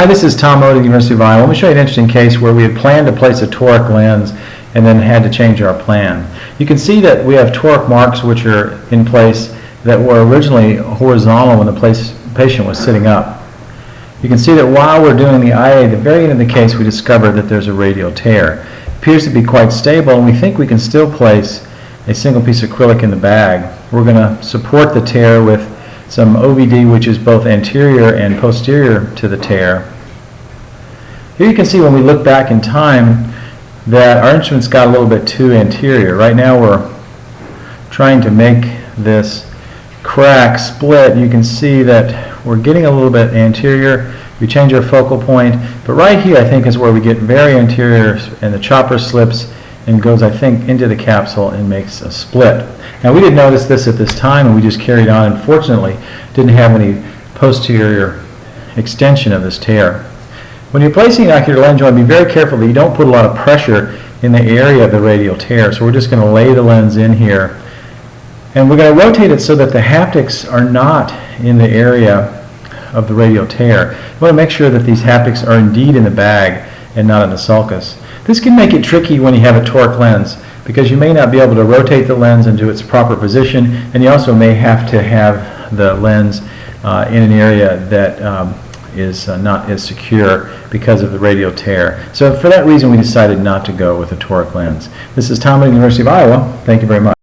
Hi, this is Tom Oetting, University of Iowa. Let me show you an interesting case where we had planned to place a toric lens and then had to change our plan. You can see that we have toric marks which are in place that were originally horizontal when the patient was sitting up. You can see that while we're doing the IA, at the very end of the case we discovered that there's a radial tear. It appears to be quite stable, and we think we can still place a single piece of acrylic in the bag. We're going to support the tear with some OVD, which is both anterior and posterior to the tear. Here you can see when we look back in time that our instruments got a little bit too anterior. Right now we're trying to make this crack split. You can see that we're getting a little bit anterior. We change our focal point, but right here I think is where we get very anterior and the chopper slips and goes, I think, into the capsule and makes a split. Now we didn't notice this at this time and we just carried on, and fortunately didn't have any posterior extension of this tear. When you're placing an ocular lens, you want to be very careful that you don't put a lot of pressure in the area of the radial tear. So we're just going to lay the lens in here, and we're going to rotate it so that the haptics are not in the area of the radial tear. You want to make sure that these haptics are indeed in the bag and not in the sulcus. This can make it tricky when you have a toric lens, because you may not be able to rotate the lens into its proper position, and you also may have to have the lens in an area that is not as secure because of the radial tear. So for that reason we decided not to go with a toric lens. This is Tom at the University of Iowa. Thank you very much.